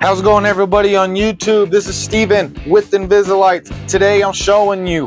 How's it going, everybody on YouTube? This is Steven with InvisiLights. Today I'm showing you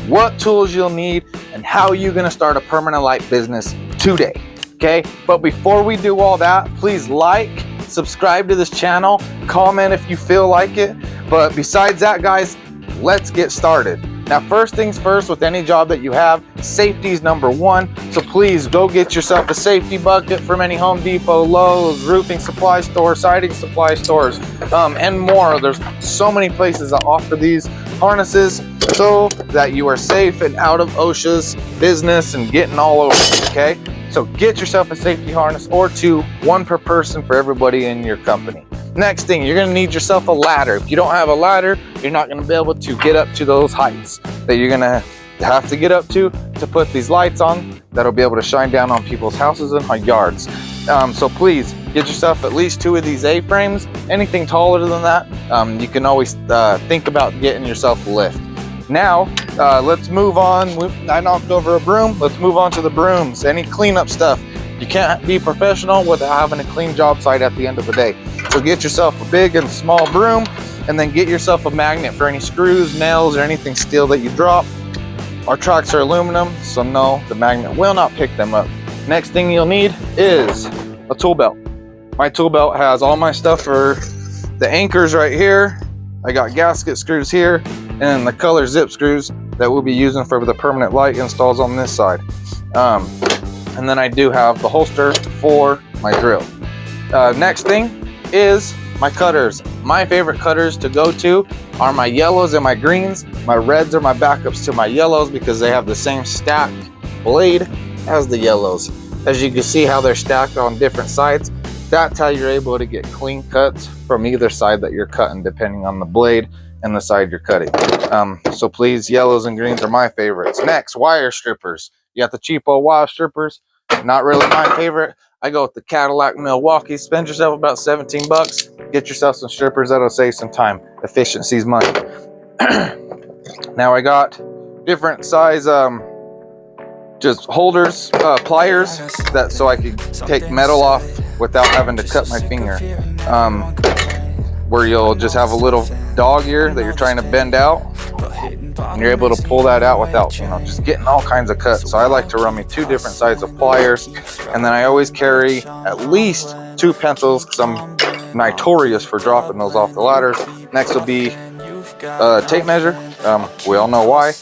what tools you'll need and how you're gonna start a permanent light business today, okay? But before we do all that, please like, subscribe to this channel, comment if you feel like it. But besides that, guys, let's get started. Now, first things first, with any job that you have, safety is number one. So please go get yourself a safety bucket from any Home Depot, Lowe's, roofing supply store, siding supply stores, and more. There's so many places that offer these harnesses so that you are safe and out of OSHA's business and getting all over it, okay? So get yourself a safety harness or two, one per person for everybody in your company. Next thing, you're gonna need yourself a ladder. If you don't have a ladder, you're not gonna be able to get up to those heights that you're gonna have to get up to put these lights on that'll be able to shine down on people's houses and on yards. So please get yourself at least 2 of these A-frames. Anything taller than that, you can always think about getting yourself a lift. Now, let's move on. I knocked over a broom. Let's move on to the brooms. Any cleanup stuff. You can't be professional without having a clean job site at the end of the day. So get yourself a big and small broom, and then get yourself a magnet for any screws, nails, or anything steel that you drop. Our tracks are aluminum, so no, the magnet will not pick them up. Next thing you'll need is a tool belt. My tool belt has all my stuff for the anchors right here. I got gasket screws here, and the color zip screws that we'll be using for the permanent light installs on this side. And then I do have the holster for my drill. Next thing is my cutters. My favorite cutters to go to are my yellows and my greens. My reds are my backups to my yellows because they have the same stack blade as the yellows. As you can see how they're stacked on different sides, that's how you're able to get clean cuts from either side that you're cutting, depending on the blade and the side you're cutting. So please, yellows and greens are my favorites. Next, wire strippers. You got the cheapo wire strippers. Not really my favorite. I go with the Cadillac Milwaukee. Spend yourself about 17 bucks. Get yourself some strippers. That'll save some time. Efficiency's money. Now I got different size just holders, pliers, that so I could take metal off without having to cut my finger. Where you'll just have a little dog ear that you're trying to bend out, and you're able to pull that out without, just getting all kinds of cuts. So I like to run me 2 different sides of pliers, and then I always carry at least 2 pencils because I'm notorious for dropping those off the ladders. Next will be tape measure. We all know why.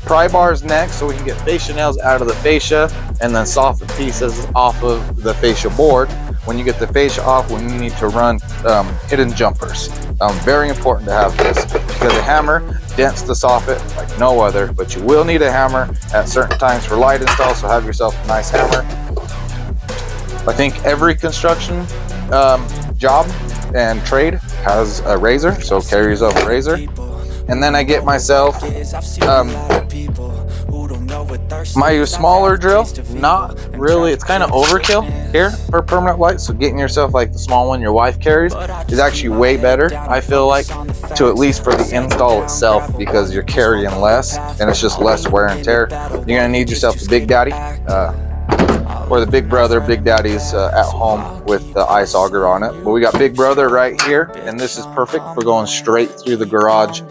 Pry bars next, so we can get fascia nails out of the fascia and then soften pieces off of the fascia board. When you get the fascia off, when you need to run hidden jumpers. Very important to have this because a hammer dents the soffit like no other, but you will need a hammer at certain times for light install, so have yourself a nice hammer. I think every construction job and trade has a razor, so carry yourself a razor. And then I get myself my smaller drill. Not really, it's kind of overkill here for permanent lights, so getting yourself like the small one your wife carries is actually way better, I feel like, to at least for the install itself, because you're carrying less and it's just less wear and tear. You're gonna need yourself the Big Daddy or the Big Brother. Big Daddy's at home with the ice auger on it, but we got Big Brother right here, and this is perfect for going straight through the garage.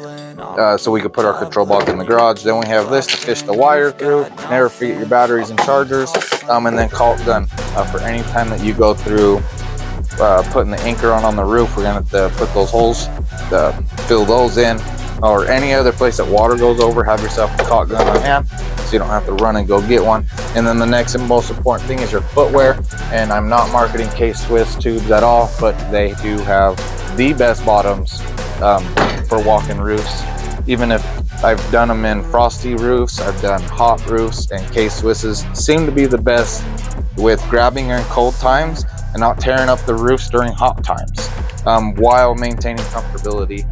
So we could put our control box in the garage. Then we have this to fish the wire through. Never forget your batteries and chargers. And then caulk gun for any time that you go through putting the anchor on the roof. We're gonna put those holes, fill those in, or any other place that water goes over. Have yourself a caulk gun on hand, so you don't have to run and go get one. And then the next and most important thing is your footwear. And I'm not marketing K-Swiss tubes at all, but they do have the best bottoms for walking roofs. Even if I've done them in frosty roofs, I've done hot roofs, and K-Swisses seem to be the best with grabbing in cold times and not tearing up the roofs during hot times, while maintaining comfortability.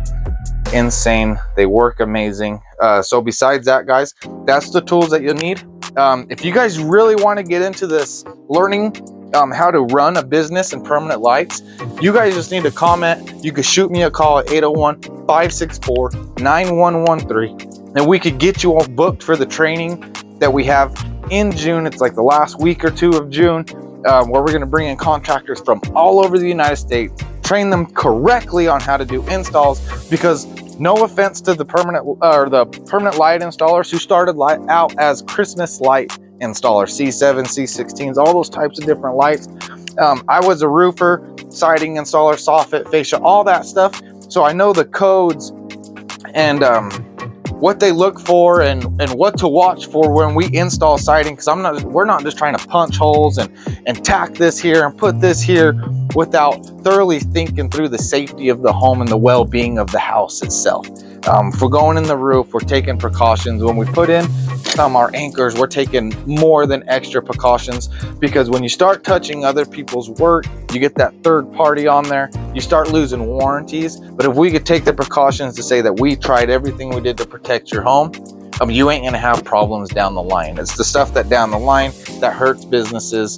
Insane. They work amazing. So besides that, guys, that's the tools that you'll need. If you guys really want to get into this, learning how to run a business and permanent lights, you guys just need to comment. You could shoot me a call at 801-564-9113, and we could get you all booked for the training that we have in June. It's like the last week or 2 of June, where we're going to bring in contractors from all over the United States, train them correctly on how to do installs, because no offense to the permanent light installers who started out as Christmas light installers, C7, C16s, all those types of different lights. I was a roofer, siding installer, soffit, fascia, all that stuff. So I know the codes and what they look for and what to watch for when we install siding, because we're not just trying to punch holes and tack this here and put this here without thoroughly thinking through the safety of the home and the well-being of the house itself. If we're going in the roof, we're taking precautions. When we put in our anchors, we're taking more than extra precautions, because when you start touching other people's work, you get that third party on there, you start losing warranties. But if we could take the precautions to say that we tried everything we did to protect your home, you ain't gonna have problems down the line. It's the stuff that down the line that hurts businesses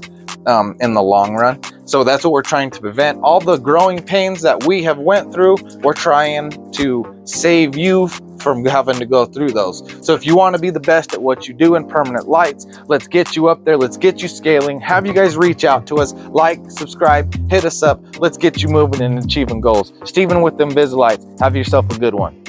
in the long run. So that's what we're trying to prevent. All the growing pains that we have went through, we're trying to save you from having to go through those. So if you want to be the best at what you do in permanent lights, let's get you up there, let's get you scaling, have you guys reach out to us, like, subscribe, hit us up, let's get you moving and achieving goals. Steven with InvisiLights, have yourself a good one.